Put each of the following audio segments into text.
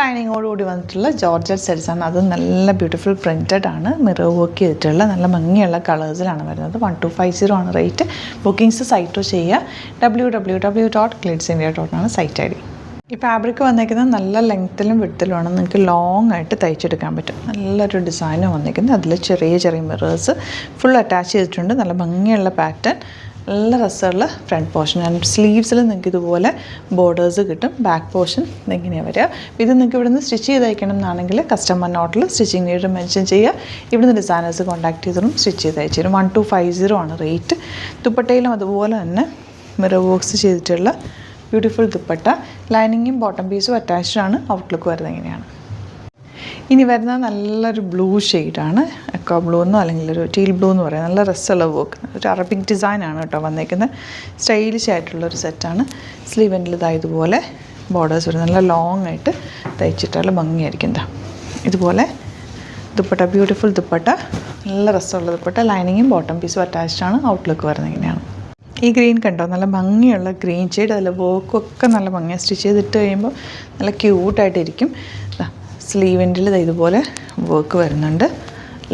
ലൈനിങ്ങോടുകൂടി വന്നിട്ടുള്ള ജോർജറ്റ് സെറ്റ്സാണ്. അത് നല്ല ബ്യൂട്ടിഫുൾ പ്രിൻറ്റഡ് ആണ്, മിറർ വർക്ക് ചെയ്തിട്ടുള്ള നല്ല ഭംഗിയുള്ള കളേഴ്സിലാണ് വരുന്നത്. 1250 ആണ് റേറ്റ്. ബുക്കിംഗ്സ് സൈറ്റ് ചെയ്യുക. www.glitzindia.com ആണ് സൈറ്റ് ഐ ഡി. ഈ ഫാബ്രിക് വന്നേക്കുന്നത് നല്ല ലെങ്ത്തിലും വിഡ്ത്തിലുമാണ്. നിങ്ങൾക്ക് ലോങ് ആയിട്ട് തയ്ച്ചെടുക്കാൻ പറ്റും. നല്ലൊരു ഡിസൈനും വന്നേക്കുന്നത്. അതിൽ ചെറിയ ചെറിയ മിറേഴ്സ് ഫുൾ അറ്റാച്ച് ചെയ്തിട്ടുണ്ട്. നല്ല ഭംഗിയുള്ള പാറ്റേൺ, നല്ല രസമുള്ള ഫ്രണ്ട് പോർഷൻ. ആൻഡ് സ്ലീവ്സിൽ നിങ്ങൾക്ക് ഇതുപോലെ ബോർഡേഴ്സ് കിട്ടും. ബാക്ക് പോർഷൻ ഇങ്ങനെയാണ് വരിക. ഇത് നിങ്ങൾക്ക് ഇവിടുന്ന് സ്റ്റിച്ച് ചെയ്ത് അയക്കണം എന്നാണെങ്കിൽ കസ്റ്റമർ നോട്ടിൽ സ്റ്റിച്ചിങ് നീഡ് മെൻഷൻ ചെയ്യുക. ഇവിടുന്ന് ഡിസൈനേഴ്സ് കോൺടാക്ട് ചെയ്തിട്ടും സ്റ്റിച്ച് ചെയ്ത് അയച്ചു തരും. 1250 ആണ് റേറ്റ്. ദുപ്പട്ടയിലും അതുപോലെ തന്നെ മിറർ വർക്ക്സ് ചെയ്തിട്ടുള്ള ബ്യൂട്ടിഫുൾ ദുപ്പട്ട. ലൈനിങ്ങും ബോട്ടം പീസും അറ്റാച്ച്ഡ് ആണ്. ഔട്ട്ലുക്ക് വരുന്നത് ഇങ്ങനെയാണ്. ഇനി വരുന്നത് നല്ലൊരു ബ്ലൂ ഷെയ്ഡാണ്. എക്കോ ബ്ലൂ എന്നോ അല്ലെങ്കിൽ ഒരു ടീൽ ബ്ലൂ എന്ന് പറയാം. നല്ല രസമുള്ള വർക്ക്, ഒരു അറബിക് ഡിസൈനാണ് കേട്ടോ വന്നേക്കുന്നത്. സ്റ്റൈലിഷ് ആയിട്ടുള്ളൊരു സെറ്റാണ്. സ്ലീവ് എൻഡിൽ ഇതുപോലെ ബോർഡേഴ്സ് വരും. നല്ല ലോങ് ആയിട്ട് തയ്ച്ചിട്ടുള്ള ഭംഗിയായിരിക്കും. എന്താ ഇതുപോലെ ദുപ്പട്ട, ബ്യൂട്ടിഫുൾ ദുപ്പട്ട, നല്ല രസമുള്ള ദുപ്പട്ട. ലൈനിങ്ങും ബോട്ടം പീസും അറ്റാച്ച്ഡ് ആണ്. ഔട്ട്ലുക്ക് വരുന്നത് ഇങ്ങനെയാണ്. ഈ ഗ്രീൻ കണ്ടോ, നല്ല ഭംഗിയുള്ള ഗ്രീൻ ഷെയ്ഡ്. അതിൽ വർക്കൊക്കെ നല്ല ഭംഗിയാണ്. സ്റ്റിച്ച് ചെയ്തിട്ട് കഴിയുമ്പോൾ നല്ല ക്യൂട്ടായിട്ടിരിക്കും. സ്ലീവെൻറ്റിൽ ഇതുപോലെ വർക്ക് വരുന്നുണ്ട്.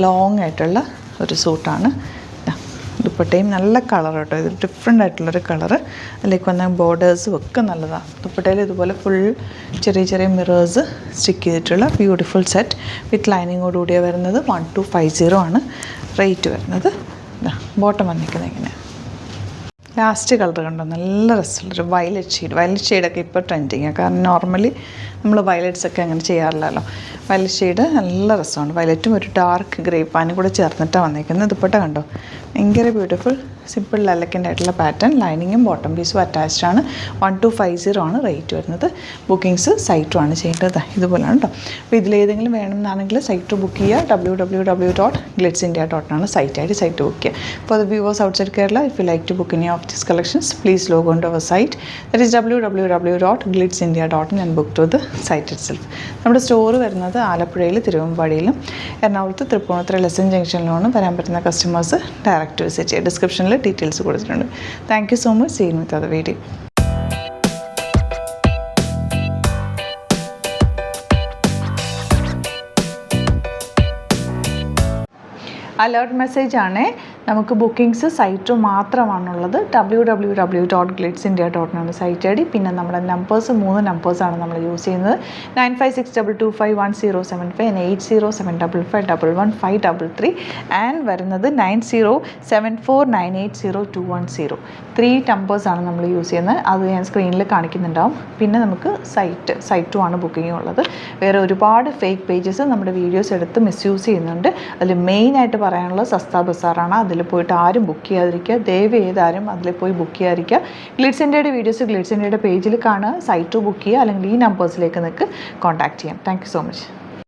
ലോങ് ആയിട്ടുള്ള ഒരു സൂട്ടാണ്. ദുപ്പട്ടയും നല്ല കളർ കേട്ടോ. ഇത് ഡിഫറെൻ്റ് ആയിട്ടുള്ളൊരു കളറ്. അതിലേക്ക് വന്ന ബോർഡേഴ്സും ഒക്കെ നല്ലതാണ്. ദുപ്പട്ടയിൽ ഇതുപോലെ ഫുൾ ചെറിയ ചെറിയ മിറേഴ്സ് സ്റ്റിക്ക് ചെയ്തിട്ടുള്ള ബ്യൂട്ടിഫുൾ സെറ്റ് വിത്ത് ലൈനിങ്ങോടുകൂടിയാണ് വരുന്നത്. 1250 ആണ് റേറ്റ് വരുന്നത്. ബോട്ടം വന്നിരിക്കുന്നത് ഇങ്ങനെ. ലാസ്റ്റ് കളർ കണ്ടോ, നല്ല രസമുള്ളൊരു വയലറ്റ് ഷെയ്ഡ്. വയലറ്റ് ഷെയ്ഡൊക്കെ ഇപ്പോൾ ട്രെൻഡിങ്ങാണ്. കാരണം നോർമലി നമ്മൾ വയലറ്റ്സൊക്കെ അങ്ങനെ ചെയ്യാറില്ലല്ലോ. വയലറ്റ് ഷെയ്ഡ് നല്ല രസമാണ്. വയലറ്റും ഒരു ഡാർക്ക് ഗ്രേ പാനും കൂടെ ചേർന്നിട്ടാണ് വന്നിരിക്കുന്നത്. ദുപ്പട്ട കണ്ടോ, ഭയങ്കര ബ്യൂട്ടിഫുൾ സിമ്പിൾ എലഗൻ്റ് ആയിട്ടുള്ള പാറ്റേൺ. ലൈനിങ്ങും ബോട്ടം പീസും അറ്റാച്ച്ഡ് ആണ്. 1250 ആണ് റേറ്റ് വരുന്നത്. ബുക്കിംഗ്സ് സൈറ്റുമാണ് ചെയ്യേണ്ടത്. ഇതുപോലെയാണ് കേട്ടോ. അപ്പോൾ ഇതിലേതെങ്കിലും വേണമെന്നാണെങ്കിൽ സൈറ്റ് ബുക്ക് ചെയ്യുക. www.glitzindia.com ആണ് സൈറ്റ് ആയിട്ട് സൈറ്റ് ബുക്ക് ചെയ്യുക. For the viewers outside Kerala, if you like to book any of these collections, please log on to our site. That is www.glitzindia.in and book to the site itself. നമ്മുടെ store വരുന്നത് ആലപ്പുഴയിൽ, തിരുവമ്പാടിയിലും എറണാകുളത്ത് Tripunithura lesson ജംഗ്ഷനിലാണ്. വരാൻ പറ്റുന്ന customers direct visit ചെയ്യുക. ഡിസ്ക്രിപ്ഷനിൽ details കൊടുത്തിട്ടുണ്ട്. Thank you so much. See you with other video. Alert message ആണ്. നമുക്ക് ബുക്കിംഗ്സ് സൈറ്റ് മാത്രമാണുള്ളത്. www.glitzindia.com ആണ് സൈറ്റ് ഐ ഡി. പിന്നെ നമ്മുടെ നമ്പേഴ്സ് 3 നമ്പേഴ്സാണ് നമ്മൾ യൂസ് ചെയ്യുന്നത്. 9562251075 and 8075551533 ആൻഡ് വരുന്നത് 9074980210. 3 നമ്പേഴ്സാണ് നമ്മൾ യൂസ് ചെയ്യുന്നത്. അത് ഞാൻ സ്ക്രീനിൽ കാണിക്കുന്നുണ്ടാവും. പിന്നെ നമുക്ക് സൈറ്റും ആണ് ബുക്കിംഗ് ഉള്ളത്. വേറെ ഒരുപാട് ഫേക്ക് പേജസ് നമ്മുടെ വീഡിയോസ് എടുത്ത് മിസ്യൂസ് ചെയ്യുന്നുണ്ട്. അതിൽ മെയിനായിട്ട് പറയാനുള്ളത് സസ്ത ബസാറാണ്. അതിൽ പോയിട്ട് ആരും ബുക്ക് ചെയ്യാതിരിക്കുക. ദയവ് ചെയ്താരും അതിൽ പോയി ബുക്ക് ചെയ്യാതിരിക്കുക. ഗ്ലിറ്റ്സ് ഇന്ത്യയുടെ വീഡിയോസ് ഗ്ലിറ്റ്സ് ഇന്ത്യയുടെ പേജിൽ കാണുക. സൈറ്റ് ബുക്ക് ചെയ്യുക. അല്ലെങ്കിൽ ഈ നമ്പേഴ്സിലേക്ക് നിങ്ങൾക്ക് കോൺടാക്ട് ചെയ്യാം. Thank you so much.